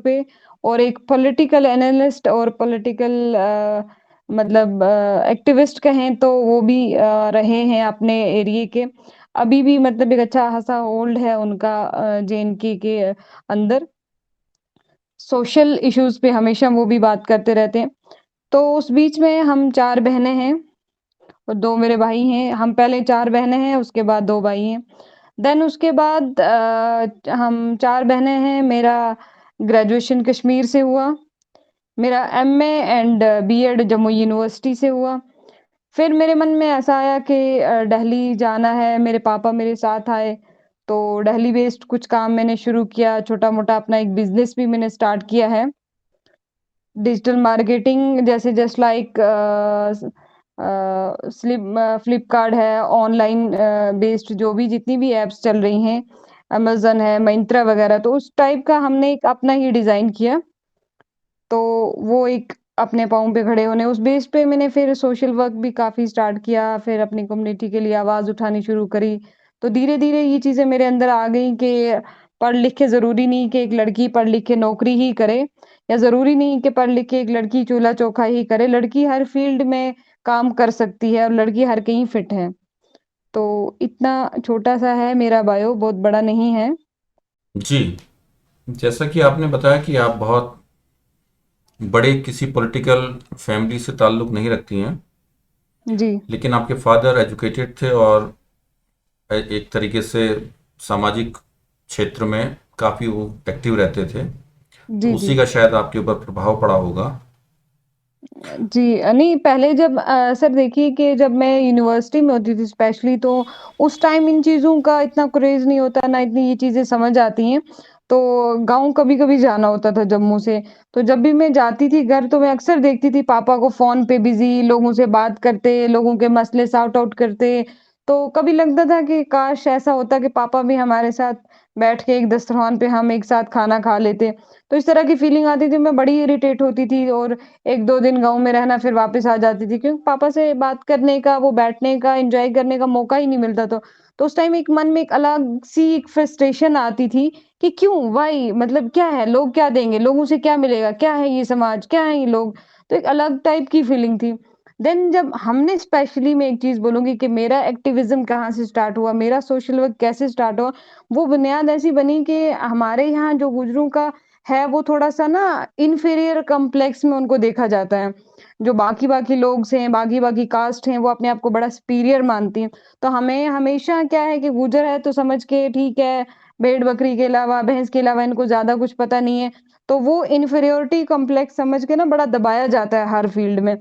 पे और एक पॉलिटिकल एनालिस्ट और पॉलिटिकल मतलब एक्टिविस्ट कहें तो वो भी रहे हैं अपने एरिया के। अभी भी मतलब एक अच्छा खासा होल्ड है उनका जेएनके के अंदर। सोशल इश्यूज़ पे हमेशा वो भी बात करते रहते हैं। तो उस बीच में हम 4 बहनें हैं और 2 मेरे भाई हैं। हम पहले 4 बहनें हैं, उसके बाद 2 भाई हैं। देन उसके बाद हम 4 बहनें हैं, मेरा ग्रेजुएशन कश्मीर से हुआ। मेरा MA and BEd Jammu university से हुआ। फिर मेरे मन में ऐसा आया कि दिल्ली जाना है, मेरे पापा मेरे साथ आए, तो दिल्ली बेस्ड कुछ काम मैंने शुरू किया, छोटा-मोटा अपना एक बिज़नेस भी मैंने स्टार्ट किया है। डिजिटल मार्केटिंग जैसे जस्ट लाइक फ्लिपकार्ट है, ऑनलाइन बेस्ड जो भी जितनी भी ऐप्स चल रही हैं, अमेज़न है, मिंत्रा वगैरह, तो उस टाइप का हमने एक अपना ही डिज़ाइन किया। तो वो एक अपने पाँव पे खड़े होने उस बेस पे मैंने फिर सोशल वर्क भी काफ़ी स्टार्ट किया, फिर अपनी कम्युनिटी के लिए आवाज़ उठानी शुरू करी। तो धीरे-धीरे ये चीज़ें मेरे अंदर आ गई कि पढ़ लिख के ज़रूरी नहीं कि एक लड़की पढ़ लिख के नौकरी ही करे या ज़रूरी नहीं कि पढ़ लिख के एक लड़की चूल्हा-चौखा ही करे। लड़की हर फ़ील्ड में काम कर सकती है और लड़की हर कहीं फिट है। तो इतना छोटा-सा है मेरा बायो, बहुत बड़ा नहीं है। जी, जैसा कि आपने बताया कि आप बहुत बड़े किसी पॉलिटिकल फैमिली से ताल्लुक नहीं रखती हैं, जी। लेकिन आपके फादर एजुकेटेड थे और एक तरीके से सामाजिक क्षेत्र में काफ़ी वो एक्टिव रहते थे, तो जी, जी। उसी का शायद आपके ऊपर प्रभाव पड़ा होगा। जी नहीं पहले जब सर देखिए कि जब मैं यूनिवर्सिटी में होती थी स्पेशली तो उस टाइम इन चीज़ों का इतना क्रेज़ नहीं होता, ना इतनी ये चीज़ें समझ आती हैं। तो गाँव कभी-कभी जाना होता था जम्मू से, तो जब भी मैं जाती थी घर तो मैं अक्सर देखती थी पापा को फ़ोन पे बिज़ी, लोगों से बात करते, लोगों के मसले सॉर्ट आउट करते। तो कभी लगता था कि काश ऐसा होता कि पापा भी हमारे साथ बैठ के एक दस्तरख़्वान पे हम एक साथ खाना खा लेते। तो इस तरह की फीलिंग आती थी, मैं बड़ी इरिटेट होती थी और 1-2 दिन गाँव में रहना फिर वापस आ जाती थी क्योंकि पापा से बात करने का, वो बैठने का, एन्जॉय करने का मौका ही नहीं मिलता तो उस टाइम एक मन में एक अलग-सी एक फ्रस्ट्रेशन आती थी कि क्यों? व्हाई? मतलब क्या है? लोग क्या देंगे? लोगों से क्या मिलेगा? क्या है ये समाज? क्या है ये लोग? तो एक अलग टाइप की फीलिंग थी। देन जब हमने स्पेशली मैं एक चीज़ बोलूँगी कि मेरा एक्टिविज़्म कहाँ से स्टार्ट हुआ, मेरा सोशल वर्क कैसे स्टार्ट हुआ, वो बुनियाद ऐसी बनी कि हमारे यहाँ जो गुर्जरों का है वो थोड़ा-सा ना इन्फीरियर कॉम्प्लेक्स में उनको देखा जाता है। जो बाकी-बाकी लोग्स हैं, बाकी-बाकी कास्ट हैं, वो अपने आप को बड़ा सुपीरियर मानती हैं। तो हमें हमेशा क्या है कि गुर्जर है तो समझ के ठीक है, भेड़-बकरी के अलावा, भैंस के अलावा इनको ज़्यादा कुछ पता नहीं है। तो वो इन्फीरियॉरिटी कॉम्प्लेक्स समझ के ना बड़ा दबाया जाता है हर फील्ड में।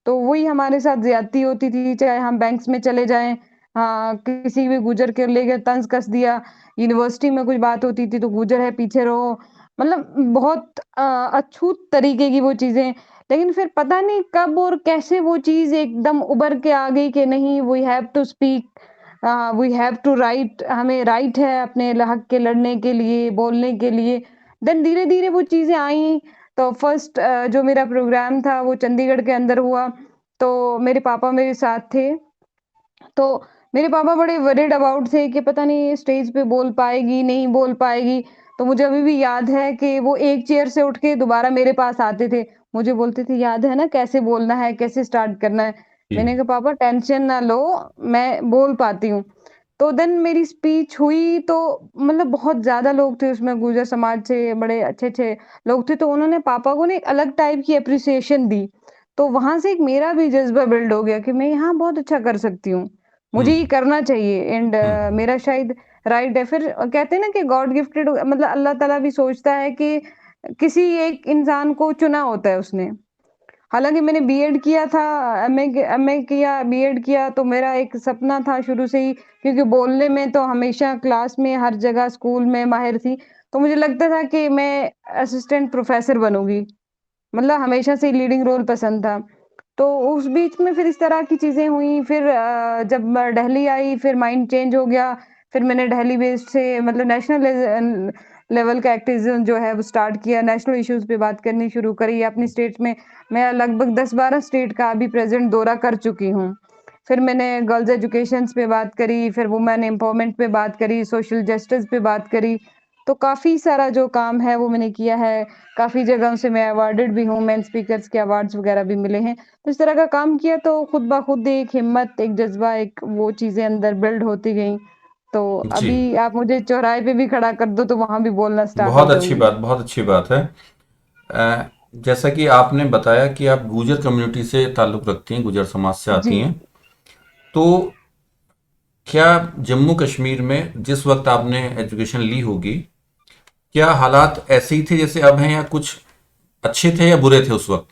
तो वही हमारे साथ ज़्यादती होती थी, चाहे हम बैंक्स में चले जाएँ, किसी भी गुर्जर के लेके तंज़ कस दिया, यूनिवर्सिटी में कुछ बात होती थी तो गुर्जर है पीछे रहो। मतलब बहुत अछूत तरीके की वो चीज़ें लेकिन फिर पता नहीं कब और कैसे वो चीज़ एकदम उभर के आ गई कि नहीं we have to speak we have to write हमें राइट है अपने हक के लड़ने के लिए, बोलने के लिए। देन धीरे-धीरे वो चीज़ें आई तो फर्स्ट जो मेरा प्रोग्राम था वो चंडीगढ़ के अंदर हुआ, तो मेरे पापा मेरे साथ थे। तो मेरे पापा बड़े वरीड अबाउट थे कि पता नहीं ये स्टेज पे बोल पाएगी, नहीं बोल पाएगी। तो मुझे अभी भी याद है कि वो एक चेयर से उठ के दोबारा मेरे पास आते थे। मुझे बोलते थे, "याद है ना कैसे बोलना है, कैसे स्टार्ट करना है?" जी। मैंने कहा, "पापा टेंशन ना लो, मैं बोल पाती हूँ।" तो देन मेरी स्पीच हुई तो मतलब बहुत ज़्यादा लोग थे उसमें गुर्जर समाज से बड़े अच्छे-अच्छे लोग थे, तो उन्होंने पापा को ना एक अलग टाइप की एप्रिसिएशन दी। तो वहाँ से एक मेरा भी जज़्बा बिल्ड हो गया कि मैं यहाँ बहुत अच्छा कर सकती हूँ। हुँ, मुझे ये करना चाहिए एंड हुँ, मेरा शायद राइट है। फिर कहते हैं ना कि गॉड गिफ्टेड मतलब अल्लाह ताला भी सोचता है कि किसी एक इंसान को चुना होता है उसने। हालाँकि मैंने बीएड किया था, एमए किया, बीएड किया तो मेरा एक सपना था शुरू से ही क्योंकि बोलने में तो हमेशा क्लास में, हर जगह स्कूल में माहिर थी। तो मुझे लगता था कि मैं असिस्टेंट प्रोफ़ेसर बनूँगी। मतलब हमेशा से लीडिंग रोल पसंद था। तो उस बीच में फिर इस तरह की चीज़ें हुई, फिर जब मैं दिल्ली आई फिर माइंड चेंज हो गया, फिर मैंने दिल्ली बेस्ड से मतलब नेशनल लेवल का एक्टिविज़्म जो है वो स्टार्ट किया, नेशनल इश्यूज़ पे बात करनी शुरू करी अपनी स्टेट में। मैं लगभग 10-12 स्टेट का अभी प्रेज़ेंट दौरा कर चुकी हूँ। फिर मैंने गर्ल्स एजुकेशंस पे बात करी, फिर वुमेन एम्पावरमेंट पे बात करी, सोशल जस्टिस पे बात करी। तो काफ़ी सारा जो काम है वो मैंने किया है, काफ़ी जगहों से मैं अवार्डेड भी हूँ, मेन स्पीकर्स के अवार्ड्स वगैरह भी मिले हैं। तो इस तरह का काम किया तो खुद ब खुद एक हिम्मत, एक जज़्बा, एक वो चीज़ें अंदर बिल्ड होती गईं। तो जी, अभी आप मुझे चौराहे पे भी खड़ा कर दो तो वहाँ भी बोलना स्टार्ट हो बहुत अच्छी जाऊँगी। बात, बहुत अच्छी बात है। जैसा कि आपने बताया कि आप गुर्जर कम्युनिटी से ताल्लुक़ रखती हैं, गुर्जर समाज से जी। आती हैं। तो क्या जम्मू कश्मीर में जिस वक़्त आपने एजुकेशन ली होगी, क्या हालात ऐसे ही थे जैसे अब हैं, या कुछ अच्छे थे या बुरे थे उस वक़्त?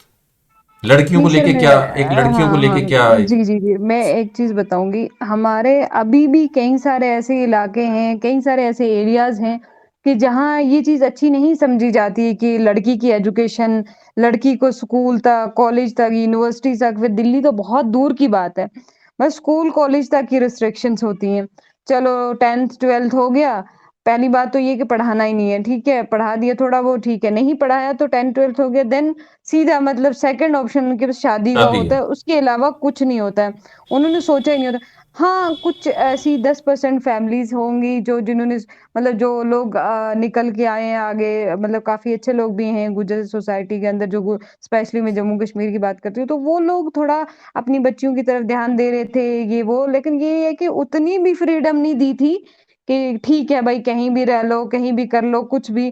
लड़कियों को नहीं सर, लेके मैं क्या, एक लड़कियों को हाँ, हाँ। लेके क्या एक। जी, जी, जी। मैं एक चीज़ बताऊँगी, हमारे अभी भी कई सारे ऐसे इलाके हैं, कई सारे ऐसे एरियाज़ हैं कि जहाँ ये चीज़ अच्छी नहीं समझी जाती है कि लड़की की एजुकेशन, लड़की को स्कूल तक, कॉलेज तक, यूनिवर्सिटी तक, फिर दिल्ली तो बहुत दूर की बात है। बस स्कूल, कॉलेज तक की रिस्ट्रिक्शंस होती हैं। चलो 10th 12th हो गया, पहली बात तो ये कि पढ़ाना ही नहीं है, ठीक है? पढ़ा दिया थोड़ा बहुत ठीक है, नहीं पढ़ाया तो 10th 12th हो गया, देन सीधा मतलब सेकंड ऑप्शन उनके पास शादी का शादी होता है। है, उसके अलावा कुछ नहीं होता है। उन्होंने सोचा ही नहीं होता। हाँ, कुछ ऐसी 10% फैमिलीज़ होंगी जो जिन्होंने मतलब जो लोग निकल के आए हैं आगे, मतलब काफ़ी अच्छे लोग भी हैं गुर्जर सोसाइटी के अंदर जो स्पेशली मैं जम्मू कश्मीर की बात करती हूँ, तो वो लोग थोड़ा अपनी बच्चियों की तरफ ध्यान दे रहे थे, ये वो। लेकिन ये है कि उतनी भी फ्रीडम नहीं दी थी कि ठीक है भाई, कहीं भी रह लो, कहीं भी कर लो, कुछ भी।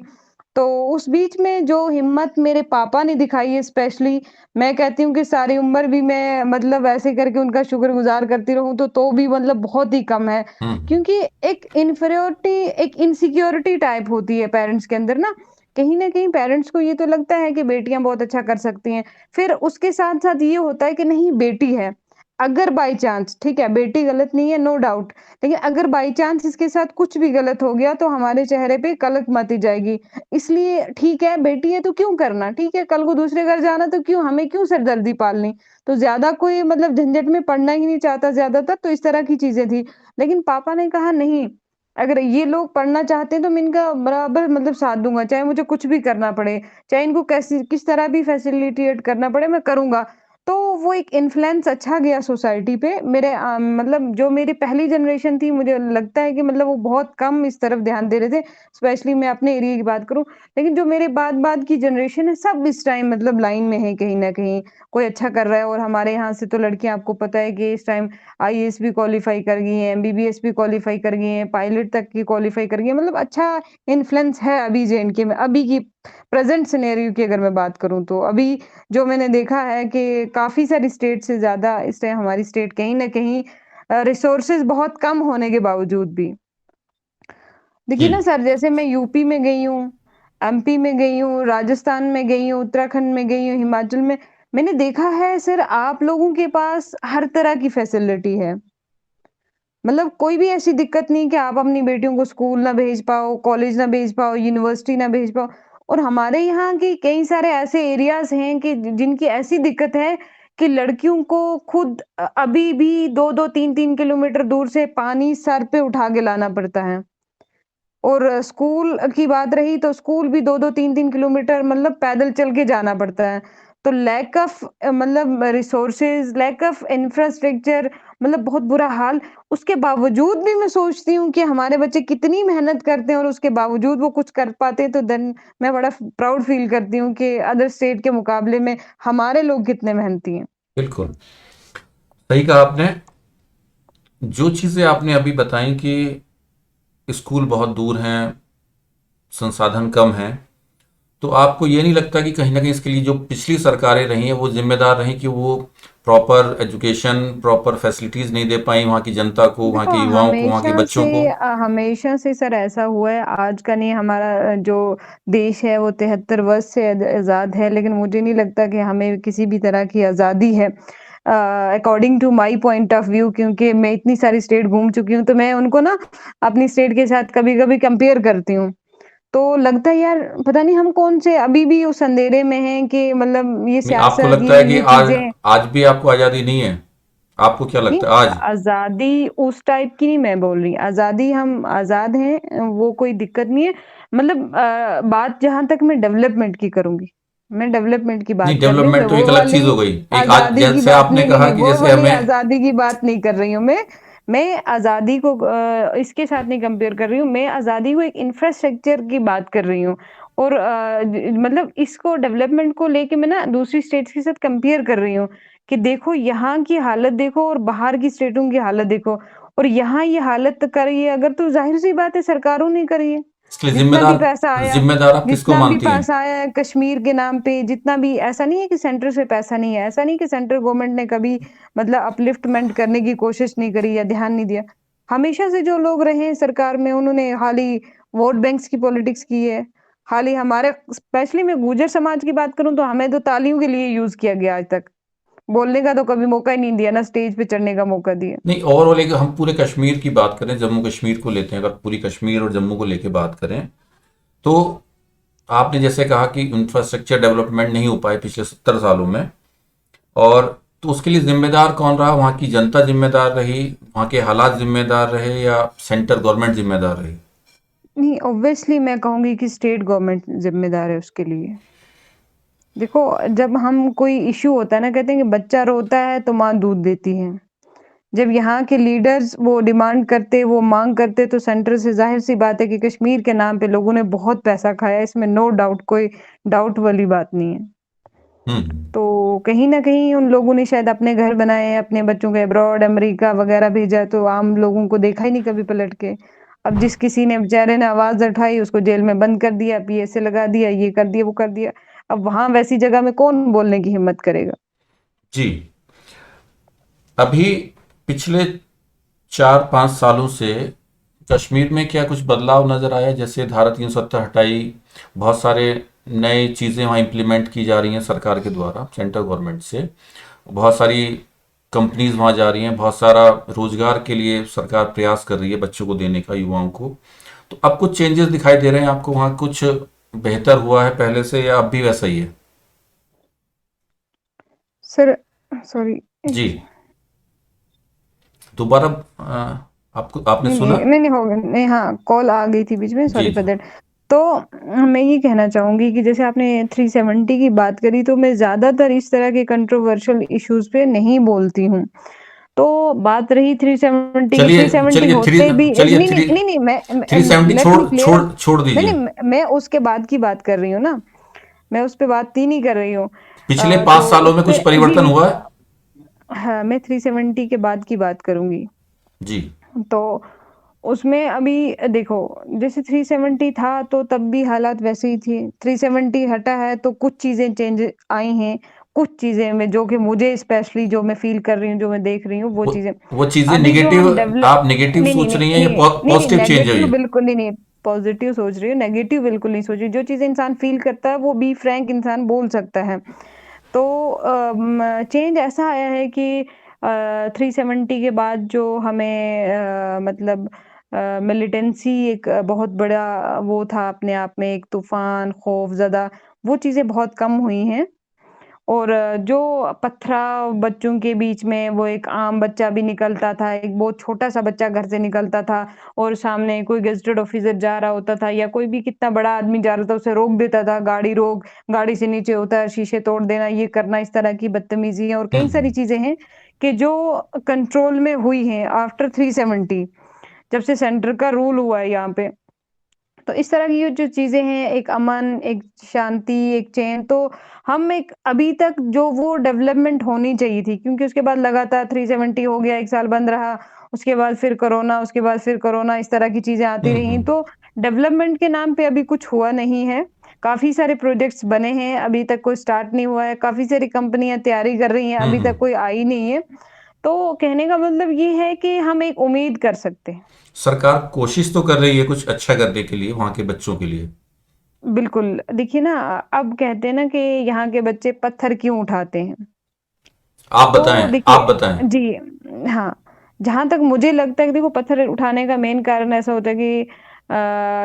तो उस बीच में जो हिम्मत मेरे पापा ने दिखाई है स्पेशली, मैं कहती हूँ कि सारी उम्र भी मैं मतलब ऐसे करके उनका शुक्रगुज़ार करती रहूँ तो भी मतलब बहुत ही कम है। हुँ, क्योंकि एक इन्फीरियॉरिटी, एक इनसिक्योरिटी टाइप होती है पेरेंट्स के अंदर ना। कहीं न कहीं पेरेंट्स को ये तो लगता है कि बेटियाँ बहुत अच्छा कर सकती हैं। फिर उसके साथ-साथ ये होता है कि नहीं, बेटी है, अगर बाय चांस ठीक है, बेटी गलत नहीं है, नो डाउट, लेकिन अगर बाय चांस इसके साथ कुछ भी गलत हो गया तो हमारे चेहरे पे कलंक मची जाएगी। इसलिए ठीक है, बेटी है तो क्यों करना? ठीक है, कल को दूसरे घर जाना तो क्यों, हमें क्यों सिरदर्दी पालनी? तो ज़्यादा कोई मतलब झंझट में पड़ना ही नहीं चाहता ज़्यादातर, तो इस तरह की चीज़ें थी। लेकिन पापा ने कहा नहीं, अगर ये लोग पढ़ना चाहते हैं तो मैं इनका बराबर मतलब साथ दूँगा, चाहे मुझे कुछ भी करना पड़े, चाहे इनको कैसी किस तरह भी फैसिलिटेट करना पड़े, मैं करूँगा। तो वो एक इन्फ्लुएंस अच्छा गया सोसाइटी पे। मेरे मतलब जो मेरी पहली जनरेशन थी, मुझे लगता है कि मतलब वो बहुत कम इस तरफ ध्यान दे रहे थे, स्पेशली मैं अपने एरिया की बात करूँ। लेकिन जो मेरे बाद-बाद की जनरेशन है, सब इस टाइम मतलब लाइन में है कहीं न कहीं। कोई अच्छा कर रहा है और हमारे यहाँ से तो लड़कियाँ, आपको पता है कि इस टाइम आईएएस भी क्वालीफाई कर गई हैं, एमबीबीएस भी क्वालीफाई कर गई हैं, पायलट तक की क्वालीफाई कर गई हैं। मतलब अच्छा इन्फ्लुएंस है अभी जेएनके में, अभी की प्रेज़ेंट सिनेरियो की अगर मैं बात करूँ तो। अभी जो मैंने देखा है कि काफ़ी सारी स्टेट से ज़्यादा इस टाइम हमारी स्टेट कहीं न कहीं रिसोर्सेज़ बहुत कम होने के बावजूद भी। देखिए ना जी, सर, जैसे मैं यूपी में गई हूँ, एमपी में गई हूँ, राजस्थान में गई हूँ, उत्तराखंड में गई हूँ, हिमाचल में, मैंने देखा है सर आप लोगों के पास हर तरह की फैसिलिटी है। मतलब कोई भी ऐसी दिक्कत नहीं कि आप अपनी बेटियों को स्कूल ना भेज पाओ, कॉलेज ना भेज पाओ, यूनिवर्सिटी ना भेज पाओ। और हमारे यहाँ के कई सारे ऐसे एरियाज़ हैं कि जिनकी ऐसी दिक्कत है कि लड़कियों को खुद अभी भी 2-2 3-3 किलोमीटर दूर से पानी सर पे उठा के लाना पड़ता है। और स्कूल की बात रही तो स्कूल भी 2-2 3-3 किलोमीटर मतलब पैदल चल के जाना पड़ता है। तो लैक ऑफ मतलब रिसोर्सेज़, लैक ऑफ इंफ्रास्ट्रक्चर, मतलब बहुत बुरा हाल। उसके बावजूद भी मैं सोचती हूँ कि हमारे बच्चे कितनी मेहनत करते हैं और उसके बावजूद वो कुछ कर पाते हैं, तो देन मैं बड़ा प्राउड फ़ील करती हूँ कि अदर स्टेट के मुकाबले में हमारे लोग कितने मेहनती हैं। बिल्कुल। सही कहा आपने। जो चीज़ें आपने अभी बताई कि स्कूल बहुत दूर हैं, संसाधन कम हैं, तो आपको ये नहीं लगता कि कहीं न कहीं इसके लिए जो पिछली सरकारें रही हैं, वो ज़िम्मेदार रहीं कि वो प्रॉपर एजुकेशन, प्रॉपर फैसिलिटीज़ नहीं दे पाईं वहाँ की जनता को, वहाँ देखो के युवाओं को, वहाँ के बच्चों को? हमेशा से सर ऐसा हुआ है, आज का नहीं, हमारा जो देश है वो 73 वर्ष से आज़ाद है, लेकिन मुझे नहीं लगता कि हमें किसी भी तरह की आज़ादी है। According to my point of view, क्योंकि मैं इतनी सारी स्टेट घूम चुकी हूँ, तो मैं उनको ना अपनी स्टेट के साथ कभी-कभी कंपेयर करती हूँ। तो लगता है यार, पता नहीं हम कौन से अभी भी उस अंधेरे में हैं कि मतलब ये नहीं, आपको सियासत, लगता है कि ये आज चीज़ें। आज भी आपको आज़ादी नहीं है? आपको क्या नहीं, लगता है आज? आज़ादी उस टाइप की नहीं मैं बोल रही। आज़ादी, हम आज़ाद हैं, वो कोई दिक्कत नहीं है। मतलब बात जहाँ तक मैं डेवलपमेंट की करूँगी, मैं डेवलपमेंट की नहीं, बात कर रही हूँ, मैं डेवलपमेंट तो वो एक अलग चीज़ वाली हो गई। एक आज आज़ादी की जैसे बात आपने नहीं, नहीं, कहा नहीं, कि वो जैसे वाली हमें। आज़ादी की बात नहीं कर रही हूँ मैं। मैं आज़ादी को इसके साथ नहीं कंपेयर कर रही हूँ, मैं आज़ादी को एक इंफ्रास्ट्रक्चर की बात कर रही हूँ और मतलब इसको डेवलपमेंट को लेके मैं ना दूसरी स्टेट्स के साथ कंपेयर कर रही हूँ कि देखो यहाँ की हालत देखो और बाहर की स्टेटों की हालत देखो और यहाँ ये हालत करी है अगर तो ज़ाहिर-सी बात है सरकारों ने करी है। इसके लिए जितना भी पैसा आया जिम्मेदार आप किसको जितना भी मानती हैं? पैसा आया है कश्मीर के नाम पे, जितना भी ऐसा नहीं है कि सेंटर से पैसा नहीं है, ऐसा नहीं कि सेंट्रल गवर्नमेंट ने कभी मतलब अपलिफ्टमेंट करने की कोशिश नहीं करी या ध्यान नहीं दिया। हमेशा से जो लोग रहे हैं सरकार में उन्होंने खाली वोट बैंक्स की पॉलिटिक्स की है। खाली हमारे स्पेशली मैं गुर्जर समाज की बात करूँ तो हमें तो तालियों के लिए यूज़ किया गया आज तक। बोलने का तो कभी मौका ही नहीं दिया, ना स्टेज पे चढ़ने का मौका दिया। नहीं, ओवरऑल एक हम पूरे कश्मीर की बात करें, जम्मू कश्मीर को लेते हैं, अगर पूरी कश्मीर और जम्मू को लेके बात करें, तो आपने जैसे कहा कि इंफ्रास्ट्रक्चर डेवलपमेंट नहीं हो पाए पिछले 70 सालों में, और तो उसके लिए जिम्मेदार कौन रहा? वहाँ की जनता जिम्मेदार रही, वहाँ के हालात जिम्मेदार रहे, या सेंटर गवर्नमेंट जिम्मेदार रही? नहीं, ऑब्वियसली मैं कहूँगी कि स्टेट गवर्नमेंट ज़िम्मेदार है उसके लिए। देखो, जब हम कोई इश्यू होता है ना कहते हैं कि बच्चा रोता है तो माँ दूध देती है। जब यहाँ के लीडर्स वो डिमांड करते, वो माँग करते तो सेंटर से ज़ाहिर-सी बात है कि कश्मीर के नाम पे लोगों ने बहुत पैसा खाया है, इसमें नो डाउट कोई डाउट वाली बात नहीं है। हम्म। तो कहीं न कहीं उन लोगों ने शायद अपने घर बनाए, अपने बच्चों को अब्रॉड, अमेरिका वगैरह भेजा तो आम लोगों को देखा ही नहीं कभी पलट के। अब जिस किसी ने बेचारे ने आवाज़ उठाई उसको जेल में बंद कर दिया, पीएसए लगा दिया, ये कर दिया, वो कर दिया। अब वहाँ वैसी जगह में कौन बोलने की हिम्मत करेगा? जी। अभी पिछले 4-5 सालों से कश्मीर में क्या कुछ बदलाव नजर आया? जैसे धारा 370 हटाई, बहुत सारे नए चीज़ें वहाँ इम्प्लीमेंट की जा रही हैं सरकार के द्वारा, सेंट्रल गवर्नमेंट से, बहुत सारी कंपनीज वहाँ जा रही हैं, बहुत सारा रोजगार के लिए सरकार प्रयास कर रही है बच्चों को देने का, युवाओं को। तो अब कुछ चेंजेस दिखाई दे रहे हैं आपको? वहाँ कुछ बेहतर हुआ है पहले से, या अब भी वैसा ही है? सर सॉरी जी। दोबारा आपको आपने नहीं, सुना? नहीं, नहीं, नहीं हो गया नहीं हाँ, कॉल आ गई थी बीच में जी सॉरी फॉर जी। दैट। तो मैं ये कहना चाहूँगी कि जैसे आपने 370 की बात करी तो मैं ज़्यादातर इस तरह के कंट्रोवर्शियल इश्यूज़ पे नहीं बोलती हूँ। तो बात रही 370 की, चलिए 370 चलिए थ्री होते भी चलिए नहीं, नहीं, थ्री नहीं, नहीं थ्री मैं सेवेंटी लेट छोड़ मी क्लियर छोड़ छोड़ नहीं, दीजिए। नहीं मैं उसके बाद की बात कर रही हूँ ना, मैं उस पे बात ही नहीं कर रही हूँ। पिछले तो 5 सालों में कुछ उसपे जी, परिवर्तन जी हुआ है? हाँ, मैं 370 के बाद की बात करूँगी। जी। तो उसमें अभी देखो जैसे 370 था तो तब भी हालात वैसे ही थे। 370 हटा है तो कुछ चीज़ें चेंज आई हैं। कुछ चीज़ें में जो कि मुझे स्पेशली जो मैं फ़ील कर रही हूँ, जो मैं देख रही हूँ वो वो चीज़ें। वो चीजें अभी जो निगेटिव, हम डेवलप आप निगेटिव नहीं, नहीं, सोच नहीं, रही हैं या नहीं, नहीं, नहीं पॉजिटिव चेंज है नेगेटिव ये? बिल्कुल नहीं, पॉज़िटिव सोच रही हूँ, नेगेटिव बिल्कुल नहीं सोच रही। जो चीज़ें इंसान फ़ील करता है वो बी फ्रैंक इंसान बोल सकता है। तो चेंज ऐसा आया है कि 370 के बाद जो हमें मतलब मिलिटेंसी एक बहुत बड़ा वो था अपने आप में एक तूफ़ान, खौफ़ज़दा, वो चीज़ें बहुत कम हुई हैं। और जो पथराव बच्चों के बीच में वो एक आम बच्चा भी निकलता था, एक बहुत छोटा-सा बच्चा घर से निकलता था और सामने कोई गेज़ेटेड ऑफ़िसर जा रहा होता था या कोई भी कितना बड़ा आदमी जा रहा था, उसे रोक देता था, गाड़ी रोक, गाड़ी से नीचे उतर, शीशे तोड़ देना, ये करना, इस तरह की बदतमीज़ियाँ और कई सारी हम्म। चीज़ें हैं कि जो कंट्रोल में हुई हैं आफ्टर 370 जब से सेंटर का रूल हुआ है यहाँ पे। तो इस तरह की ये जो चीज़ें हैं, एक अमन, एक शांति, एक चैन, तो हम एक अभी तक जो वो डेवलपमेंट होनी चाहिए थी क्योंकि उसके बाद लगातार 370 हो गया, 1 साल बंद रहा, उसके बाद फिर कोरोना, उसके बाद फिर कोरोना, इस तरह की चीज़ें आती रहीं। हम्म। तो डेवलपमेंट के नाम पे अभी कुछ हुआ नहीं है। काफ़ी सारे प्रोजेक्ट्स बने हैं, अभी तक कोई स्टार्ट नहीं हुआ है। काफ़ी सारी कंपनियाँ तैयारी कर रही हैं, अभी हम्म। तक कोई आई नहीं है। तो कहने का मतलब ये है कि हम एक उम्मीद कर सकते हैं। सरकार कोशिश तो कर रही है कुछ अच्छा करने के लिए वहां के बच्चों के लिए। बिल्कुल, देखिए ना अब कहते हैं ना कि यहाँ के बच्चे पत्थर क्यों उठाते हैं? आप तो बताएं, आप देखिए बताएं। जी, हाँ, जहाँ तक मुझे लगता है कि देखो पत्थर उठाने का मेन कारण ऐसा होता है कि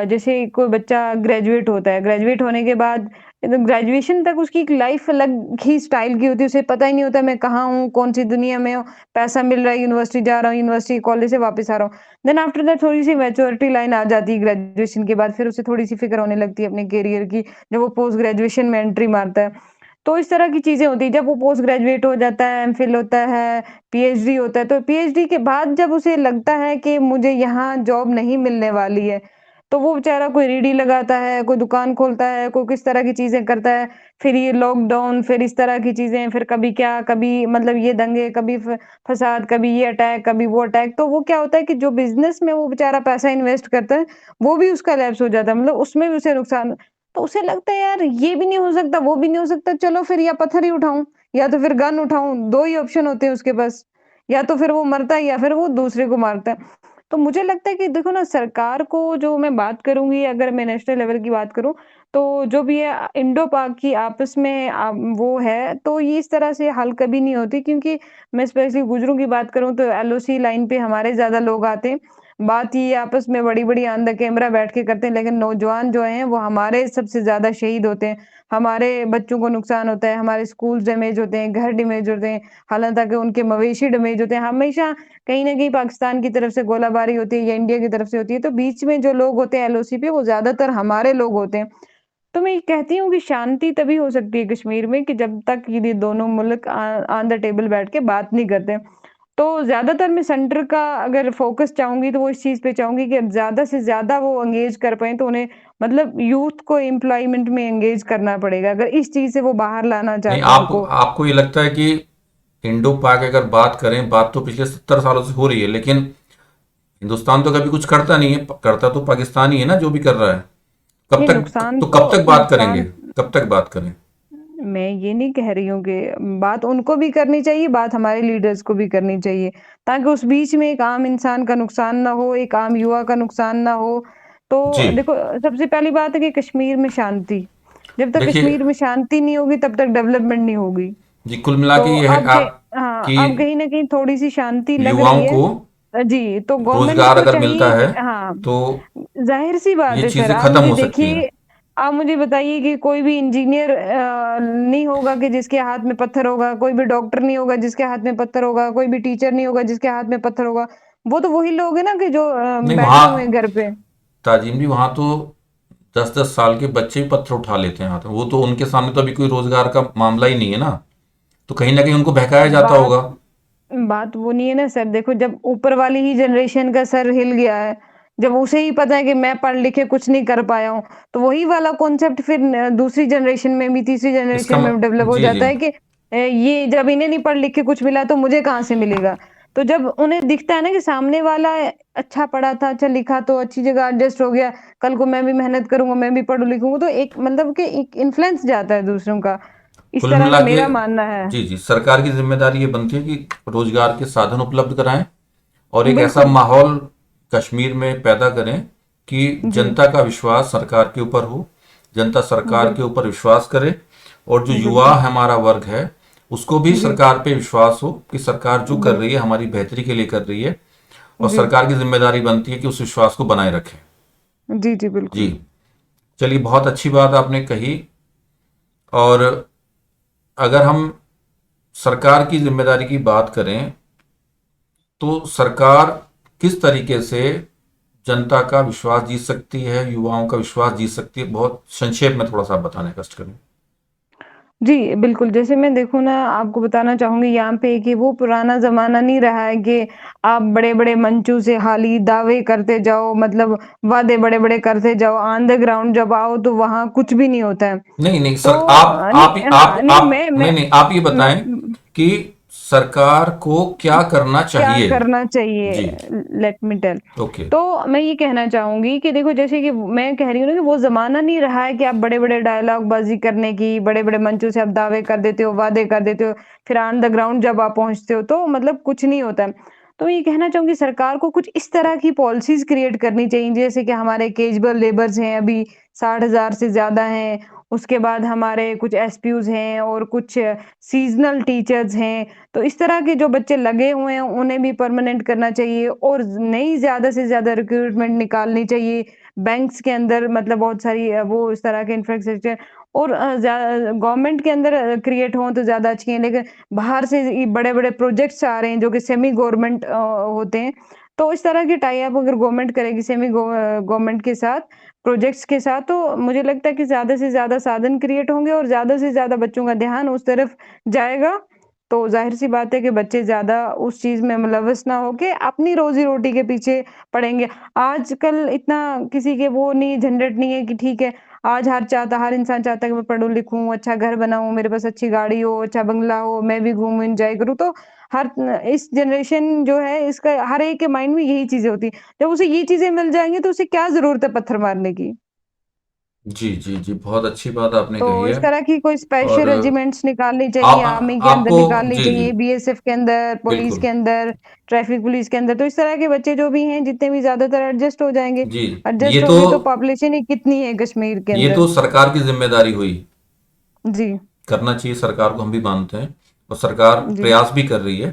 जैसे कोई बच्चा ग्रेजुएट होता है, ग्रेजुएट होने के बाद एकदम ग्रेजुएशन तक उसकी एक लाइफ़ अलग ही स्टाइल की होती है, उसे पता ही नहीं होता मैं कहाँ हूँ, कौन-सी दुनिया में हूँ, पैसा मिल रहा है, यूनिवर्सिटी जा रहा हूँ, यूनिवर्सिटी कॉलेज से वापस आ रहा हूँ। देन आफ्टर दैट थोड़ी-सी मैच्योरिटी लाइन आ जाती है ग्रेजुएशन के बाद, फिर उसे थोड़ी-सी फ़िक्र होने लगती है अपने करियर की, जब वो पोस्ट ग्रेजुएशन में एंट्री मारता है। तो इस तरह की चीज़ें होती हैं। जब वो पोस्ट ग्रेजुएट हो जाता है, एमफिल होता है, पीएचडी होता है, तो पीएचडी के बाद जब उसे लगता है कि मुझे यहाँ जॉब नहीं मिलने वाली है, तो वो बेचारा कोई रेहड़ी लगाता है, कोई दुकान खोलता है, कोई किस तरह की चीज़ें करता है। फिर ये लॉकडाउन, फिर इस तरह की चीज़ें, फिर कभी क्या, कभी मतलब ये दंगे, कभी फसाद, कभी ये अटैक, कभी वो अटैक। तो वो क्या होता है कि जो बिज़नेस में वो बेचारा पैसा इन्वेस्ट करता है, वो भी उसका लैप्स हो जाता है, मतलब उसमें भी उसे नुकसान। तो उसे लगता है यार ये भी नहीं हो सकता, वो भी नहीं हो सकता, चलो फिर या पत्थर ही उठाऊँ या तो फिर गन उठाऊँ, 2 ही ऑप्शन होते हैं उसके पास। या तो फिर वो मरता है या फिर वो दूसरे को मारता है। तो मुझे लगता है कि देखो ना, सरकार को, जो मैं बात करूँगी अगर मैं नेशनल लेवल की बात करूँ, तो जो भी है इंडो-पाक की आपस में वो है, तो ये इस तरह से हल कभी नहीं होती, क्योंकि मैं स्पेशली गुज्जरों की बात करूँ तो एलओसी लाइन पे हमारे ज़्यादा लोग आते हैं। बात ये आपस में बड़ी-बड़ी ऑन द कैमरा बैठ के करते हैं, लेकिन नौजवान जो हैं वो हमारे सबसे ज़्यादा शहीद होते हैं। हमारे बच्चों को नुकसान होता है, हमारे स्कूल डैमेज होते हैं, घर डैमेज होते हैं, हालाँकि उनके मवेशी डैमेज होते हैं। हमेशा कहीं न कहीं पाकिस्तान की तरफ से गोलाबारी होती है या इंडिया की तरफ से होती है, तो बीच में जो लोग होते हैं एलओसी पे, वो ज़्यादातर हमारे लोग होते हैं। तो मैं ये कहती हूँ कि शांति तभी हो सकती है कश्मीर में कि जब तक ये दोनों मुल्क ऑन द टेबल बैठ के बात नहीं करते। तो ज़्यादातर मैं सेंटर का अगर फ़ोकस चाहूँगी तो वो इस चीज़ पे चाहूँगी कि ज़्यादा से ज़्यादा वो एंगेज कर पाएँ, तो उन्हें मतलब यूथ को एम्प्लॉयमेंट में एंगेज करना पड़ेगा। अगर इस चीज़ से वो बाहर लाना नहीं, चाहते हैं आप उनको। आपको ये लगता है कि इंडो पाक अगर बात करें, बात तो पिछले 70 सालों से हो रही है, लेकिन हिंदुस्तान तो कभी कुछ करता नहीं है, करता तो पाकिस्तान ही है ना जो भी कर रहा है। कब नहीं, तक, तो कब तक बात करेंगे, नुकसान कब तक बात करें? मैं ये नहीं कह रही हूँ कि बात उनको भी करनी चाहिए, बात हमारे लीडर्स को भी करनी चाहिए, ताकि उस बीच में एक आम इंसान का नुकसान ना हो, एक आम युवा का नुकसान ना हो। जी, तो देखो, सबसे पहली बात है कि कश्मीर में शांति, जब तक देखिए, कश्मीर में शांति नहीं होगी तब तक डेवलपमेंट नहीं होगी। जी, कुल मिला के तो ये है अब के आप हाँ, कि अब कहीं न कहीं थोड़ी-सी शांति लग युवाओं रही है। को जी, तो गवर्नमेंट रोजगार को अगर मिलता चाहिए है कि हाँ, तो ज़ाहिर-सी बात ये है सर। चीजें खत्म हो सकती हैं। आप मुझे बताइए कि कोई भी इंजीनियर नहीं होगा कि जिसके हाथ में पत्थर होगा, कोई भी डॉक्टर नहीं होगा जिसके हाथ में पत्थर होगा, कोई भी टीचर नहीं होगा जिसके हाथ में पत्थर होगा। वो तो वही लोग हैं ना कि जो नहीं, बैठे वहां हुए हैं घर पे। ताजिम भी, वहां तो 10-10 साल के बच्चे भी पत्थर उठा लेते हैं हाथ में, वो तो उनके सामने तो अभी कोई रोजगार का मामला ही नहीं है ना, तो कहीं ना कहीं उनको बहकाया जाता बात होगा। बात वो नहीं है ना सर, देखो जब ऊपर वाली ही जनरेशन का सर हिल गया है, जब उसे ही पता है कि मैं पढ़ लिख के कुछ नहीं कर पाया हूँ, तो वही वाला कॉन्सेप्ट फिर दूसरी जनरेशन में भी, तीसरी इसका जनरेशन में भी डेवलप हो जी, जी, जाता है कि ये जब इन्हें नहीं पढ़ लिख के कुछ मिला तो मुझे कहाँ से मिलेगा। तो जब उन्हें दिखता है ना कि सामने वाला अच्छा पढ़ा था, अच्छा लिखा, तो अच्छी जगह एडजस्ट हो गया, कल को मैं भी मेहनत करूंगा, मैं भी पढ़ू लिखूंगा, तो एक मतलब कि एक इन्फ्लुएंस जाता है दूसरों का। इस कुल तरह मिला का के मेरा मानना है। जी, जी, सरकार की जिम्मेदारी ये बनती है कि रोजगार के साधन उपलब्ध कराएं और एक ऐसा बिल्कुल। माहौल कश्मीर में पैदा करें कि जी। जनता का विश्वास सरकार के ऊपर हो, जनता सरकार के बिल्कुल। ऊपर विश्वास करे, और जो युवा बिल्कुल। हमारा वर्ग है उसको भी जी। सरकार पे विश्वास हो कि सरकार जो कर बिल रही है हमारी बेहतरी के लिए कर रही है, और जी। सरकार की जिम्मेदारी बनती है कि उस विश्वास को बनाए रखें। जी, जी, जी, बिल्कुल। चलिए, बहुत अच्छी बात आपने कही। और अगर हम सरकार की जिम्मेदारी की बात करें, तो सरकार किस तरीके से जनता का विश्वास जीत सकती है, युवाओं का विश्वास जीत सकती है, बहुत संक्षेप में थोड़ा सा आप बताने का कष्ट करें। जी, बिल्कुल, जैसे मैं देखूँ ना, आपको बताना चाहूँगी यहाँ पे कि वो पुराना ज़माना नहीं रहा है कि आप बड़े-बड़े मंचों से खाली दावे करते जाओ, मतलब वादे बड़े-बड़े करते जाओ, ऑन द ग्राउंड जब आओ तो वहाँ कुछ भी नहीं होता है। नहीं, नहीं तो सर, आप नहीं, हाँ, नहीं, नहीं, नहीं, आप ये मैं बताएं कि सरकार को क्या करना क्या चाहिए। करना चाहिए? जी, लेट मी टेल। ओके। तो मैं ये कहना चाहूँगी कि देखो, जैसे कि मैं कह रही हूँ ना कि वो ज़माना नहीं रहा है कि आप बड़े-बड़े डायलॉग बाज़ी करने की, बड़े-बड़े मंचों से आप दावे कर देते हो, वादे कर देते हो, फिर ऑन द ग्राउंड जब आप पहुँचते हो तो मतलब कुछ नहीं होता है। तो ये कहना चाहूँगी, सरकार को कुछ इस तरह की पॉलिसीज़ क्रिएट करनी चाहिए, जैसे कि हमारे कैजुअल लेबर्स हैं अभी 60,000 से ज़्यादा हैं, उसके बाद हमारे कुछ एसपीयूज़ हैं और कुछ सीज़नल टीचर्स हैं। तो इस तरह के जो बच्चे लगे हुए हैं उन्हें भी परमानेंट करना चाहिए और नई ज़्यादा से ज़्यादा रिक्रूटमेंट निकालनी चाहिए। बैंक्स के अंदर मतलब बहुत सारी वो इस तरह के इंफ्रास्ट्रक्चर और गवर्नमेंट के अंदर क्रिएट हों तो ज़्यादा अच्छी हैं, लेकिन बाहर से ये बड़े-बड़े प्रोजेक्ट्स आ रहे हैं जो कि सेमी गवर्नमेंट होते हैं। तो इस तरह की टाई अप अगर गवर्नमेंट करेगी सेमी गवर्नमेंट के साथ, प्रोजेक्ट्स के साथ, तो मुझे लगता है कि ज़्यादा से ज़्यादा साधन क्रिएट होंगे और ज़्यादा से ज़्यादा बच्चों का ध्यान उस तरफ जाएगा। तो ज़ाहिर-सी बात है कि बच्चे ज़्यादा उस चीज़ में मुलव्वस ना होके अपनी रोज़ी-रोटी के पीछे पड़ेंगे। आजकल इतना किसी के वो नहीं झंझट नहीं है कि ठीक है, आज हर इंसान चाहता है कि मैं पढ़ूँ लिखूँ, अच्छा घर बनाऊँ, मेरे पास अच्छी गाड़ी हो, अच्छा बंगला हो, मैं भी घूमूँ, एन्जॉय करूँ। तो इस जनरेशन जो है इसका हर एक के माइंड में यही चीज़ें होती हैं। जब उसे ये चीज़ें मिल जाएँगी तो उसे क्या ज़रूरत है पत्थर मारने की? जी, जी, जी, बहुत अच्छी बात आपने तो कही इस है। तरह की कोई स्पेशल और रेजिमेंट्स निकालनी आ, चाहिए, आ, आर्मी के अंदर आपको निकालनी जी, जी, चाहिए, बीएसएफ के अंदर, पुलिस बिल्कुल। के अंदर, ट्रैफिक पुलिस के अंदर। तो इस तरह के बच्चे जो भी हैं जितने भी ज़्यादातर एडजस्ट हो जाएँगे। जी, ये एडजस्ट तो होंगे तो पॉपुलेशन ही कितनी है कश्मीर के ये अंदर। तो सरकार की जिम्मेदारी हुई। जी, करना चाहिए सरकार को, हम भी मानते हैं। और सरकार जी। प्रयास भी कर रही है।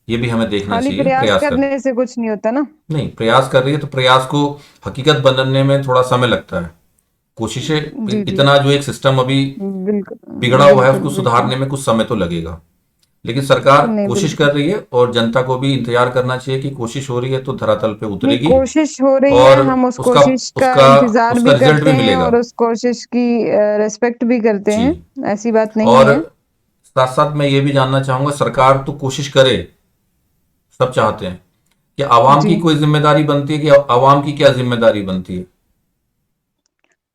ये भी हमें देखना खाली चाहिए, प्रयास प्रयास कर करने से कुछ नहीं होता ना। नहीं, प्रयास कर रही है तो प्रयास को हकीकत बनने में थोड़ा समय लगता है। कोशिशें, जी, जी। इतना जो एक सिस्टम अभी बिल्कुल, बिगड़ा हुआ है बिल्कुल, उसको बिल्कुल। सुधारने में कुछ समय तो लगेगा। लेकिन सरकार नहीं, कोशिश बिल्कुल। कर रही है और जनता को भी इंतजार करना चाहिए कि कोशिश हो रही है तो धरातल पे नहीं, उतरेगी। कोशिश हो रही है, और हम उस उसका कोशिश का उसका इंतज़ार उसका भी रिजल्ट करते भी हैं मिलेगा। और उस कोशिश की रिस्पेक्ट भी करते जी। हैं, ऐसी बात नहीं और है। साथ साथ मैं ये भी जानना चाहूंगा, सरकार तो कोशिश करे, सब चाहते हैं, कि आवाम जी। की कोई जिम्मेदारी बनती है कि आवाम की क्या जिम्मेदारी बनती है?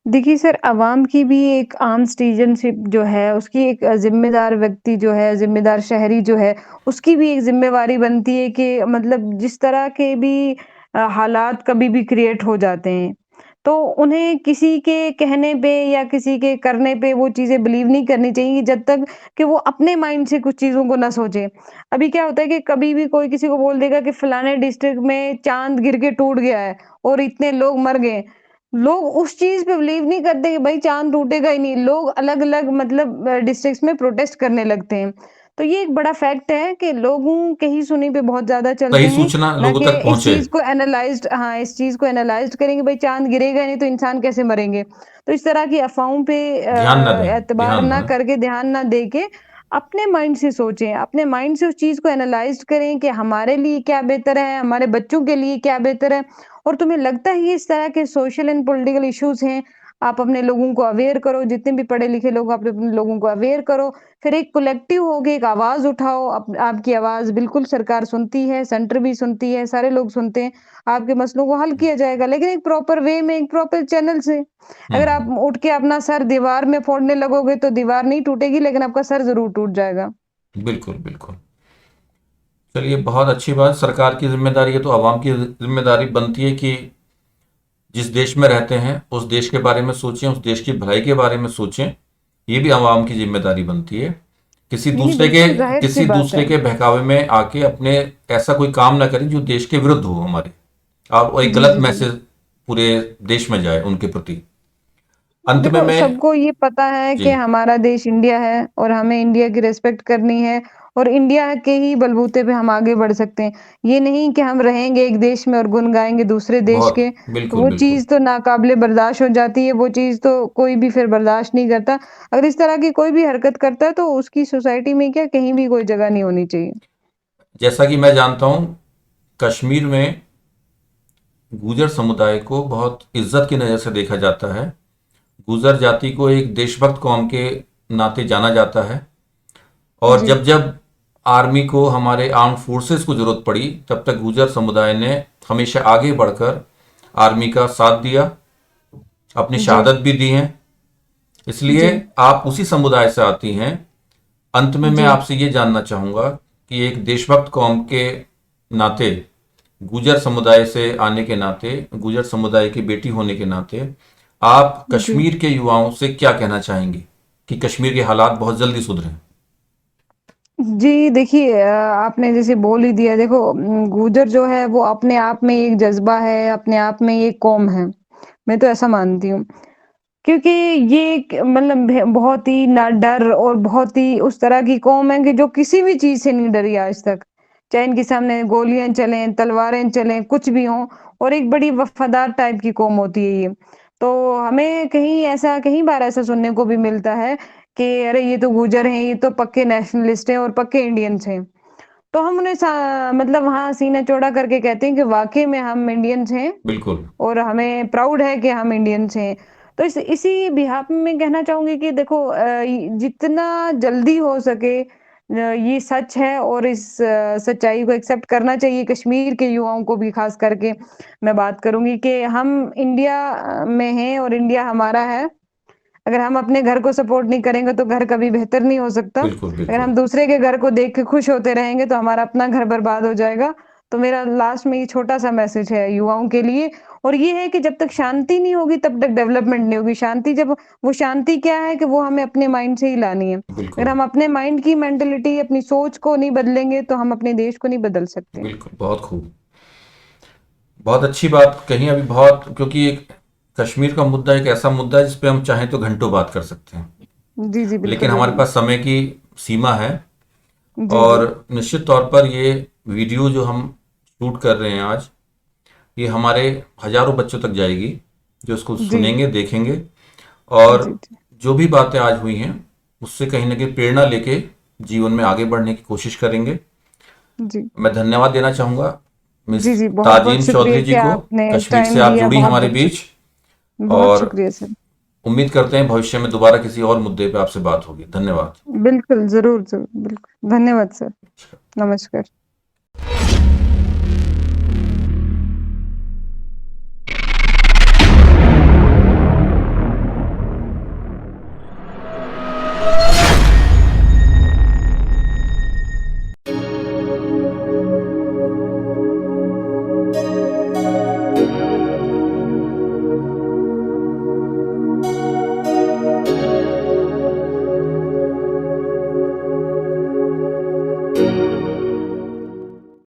देखिए सर, अवाम की भी एक आम सिटीज़नशिप जो है, उसकी एक ज़िम्मेदार व्यक्ति जो है, ज़िम्मेदार शहरी जो है, उसकी भी एक ज़िम्मेवारी बनती है कि मतलब जिस तरह के भी हालात कभी भी क्रिएट हो जाते हैं, तो उन्हें किसी के कहने पे या किसी के करने पे वो चीज़ें बिलीव नहीं करनी चाहिए जब तक कि वो अपने माइंड से कुछ चीज़ों को ना सोचें। अभी क्या होता है कि कभी भी कोई किसी को बोल देगा कि फलाने डिस्ट्रिक्ट में चाँद गिर के टूट गया है और इतने लोग मर गए। लोग उस चीज़ पे बिलीव नहीं करते कि भाई चाँद टूटेगा ही नहीं। लोग अलग-अलग मतलब डिस्ट्रिक्ट्स में प्रोटेस्ट करने लगते हैं। तो ये एक बड़ा फैक्ट है कि लोगों के ही सुनी पे बहुत ज़्यादा चलते सही हैं, सूचना ना लोगों कि तक इस पहुंचे। चीज़ को एनालाइज़्ड हाँ, इस चीज़ को एनालाइज़्ड करेंगे भाई चाँद गिरेगा नहीं तो इंसान कैसे मरेंगे। तो इस तरह की अफ़वाहों पे ध्यान न दें, एतबार ध्यान न ना दें। करके, ध्यान ना दे के अपने माइंड से सोचें, अपने माइंड से उस चीज़ को एनालाइज़्ड करें कि हमारे लिए क्या बेहतर है, हमारे बच्चों के लिए क्या बेहतर है। और तुम्हें लगता है ये इस तरह के सोशल एंड पॉलिटिकल इश्यूज़ हैं, आप अपने लोगों को अवेयर करो, जितने भी पढ़े-लिखे लोग आप अपने लोगों को अवेयर करो, फिर एक कलेक्टिव होके एक आवाज़ उठाओ, आपकी आवाज़ बिल्कुल सरकार सुनती है, सेंटर भी सुनती है, सारे लोग सुनते हैं, आपके मसलों को हल किया जाएगा, लेकिन एक प्रॉपर वे में, एक प्रॉपर चैनल से। अगर आप हम्म। उठ के अपना सर दीवार में फोड़ने लगोगे, तो दीवार नहीं टूटेगी, लेकिन आपका सर ज़रूर टूट जाएगा। बिल्कुल, बिल्कुल। चलिए, बहुत अच्छी बात। सरकार की जिम्मेदारी है तो आवाम की जिम्मेदारी बनती है कि जिस देश में रहते हैं उस देश के बारे में सोचें, उस देश की भलाई के बारे में सोचें। ये भी आवाम की जिम्मेदारी बनती है। किसी नहीं, नहीं, दूसरे के बिल्कुल ज़ाहिर-सी किसी बात दूसरे है। के बहकावे में आके अपने ऐसा कोई काम ना करें जो देश के विरुद्ध हो हमारे। आप एक जी, गलत जी, जी। मैसेज पूरे देश में जाए उनके प्रति। अंत में देखो, मैं सबको ये पता है कि जी, हमारा देश इंडिया है और हमें इंडिया की रिस्पेक्ट करनी है और इंडिया के ही बलबूते पे हम आगे बढ़ सकते हैं। ये नहीं कि हम रहेंगे एक देश में और गुन गाएँगे दूसरे देश बहुत के, तो बिल्कुल, वो बिल्कुल। चीज़ तो नाकाबिले बर्दाश्त हो जाती है, वो चीज़ तो कोई भी फिर बर्दाश्त नहीं करता। अगर इस तरह की कोई भी हरकत करता है, तो उसकी सोसाइटी में क्या कहीं भी कोई जगह नहीं होनी चाहिए। जैसा कि मैं जानता हूं, कश्मीर में गुर्जर समुदाय को बहुत इज्जत की नज़र से देखा जाता है। गुर्जर जाति को एक देशभक्त कौम के नाते जाना जाता है। और जी, जब जब आर्मी को, हमारे आर्म फोर्सेस को जरूरत पड़ी, तब तक गुर्जर समुदाय ने हमेशा आगे बढ़कर आर्मी का साथ दिया, अपनी जी, शहादत भी दी है। इसलिए जी, आप उसी समुदाय से आती हैं। अंत में मैं जी, आपसे ये जानना चाहूंगा कि एक देशभक्त कौम के नाते, गुर्जर समुदाय से आने के नाते, गुर्जर समुदाय की बेटी होने के नाते, आप जी। कश्मीर के युवाओं से क्या कहना चाहेंगी कि कश्मीर के हालात बहुत जल्दी सुधरें? जी, देखिए आपने जैसे बोल ही दिया देखो गुर्जर जो है वो अपने आप में एक जज़्बा है, अपने आप में एक कौम है। मैं तो ऐसा मानती हूँ। क्योंकि ये एक मतलब बहुत ही ना डर और बहुत ही उस तरह की कौम है कि जो किसी भी चीज़ से नहीं डरी आज तक। चाहे इनके सामने गोलियाँ चलें, तलवारें चलें, कुछ भी हो और एक बड़ी वफ़ादार टाइप की कौम होती है ये। तो हमें कहीं बार ऐसा सुनने को भी मिलता है कि अरे ये तो गुर्जर हैं, ये तो पक्के नेशनलिस्ट हैं और पक्के इंडियंस हैं। तो हम उन्हें मतलब वहाँ सीना चौड़ा करके कहते हैं कि वाक़ई में हम इंडियंस हैं बिल्कुल, और हमें प्राउड है कि हम इंडियंस हैं। तो इसी बिहाफ़ में मैं कहना चाहूँगी कि देखो जितना जल्दी हो सके ये सच है और इस सच्चाई को एक्सेप्ट करना चाहिए कश्मीर के युवाओं को भी ख़ास करके मैं बात करूँगी कि हम इंडिया में हैं और इंडिया हमारा है। अगर हम अपने घर को सपोर्ट नहीं करेंगे तो घर कभी बेहतर नहीं हो सकता। बिल्कुल, अगर बिल्कुल, हम दूसरे के घर को देख के खुश होते रहेंगे तो हमारा अपना घर बर्बाद हो जाएगा। तो मेरा लास्ट में ये छोटा-सा मैसेज है युवाओं के लिए और ये है कि जब तक शांति नहीं होगी तब तक डेवलपमेंट नहीं होगी। शांति जब वो शांति क्या है कि वो हमें अपने माइंड से ही लानी है। अगर बिल्कुल, हम अपने माइंड की मेंटालिटी, अपनी सोच को नहीं बदलेंगे तो हम अपने देश को नहीं बदल सकते। बिल्कुल, बहुत खूब। बहुत अच्छी बात कही अभी बहुत, क्योंकि एक कश्मीर का मुद्दा एक ऐसा मुद्दा है जिस पे हम चाहें तो घंटों बात कर सकते हैं। जी, जी, लेकिन बिल्कुल हमारे ज़रूर। पास समय की सीमा है। जी, और जी। निश्चित तौर पर ये वीडियो जो हम शूट कर रहे हैं आज, ये हमारे हजारों बच्चों तक जाएगी, जो इसको जी। सुनेंगे, देखेंगे। और जी, जी। जो भी बातें आज हुई हैं उससे कहीं ना कहीं प्रेरणा लेके जीवन में आगे बढ़ने की कोशिश करेंगे। जी। मैं धन्यवाद देना चाहूँगा मिस जी, जी, बहुत-बहुत ताजीन शुक्रिया चौधरी कि जी को, आपने कश्मीर से टाइम आप दिया, जुड़ी हमारे बहुत-बहुत बीच। बहुत और शुक्रिया सर। उम्मीद करते हैं भविष्य में दोबारा किसी और मुद्दे पे आपसे बात होगी। धन्यवाद। बिल्कुल, ज़रूर, ज़रूर, बिल्कुल। धन्यवाद सर। नमस्कार।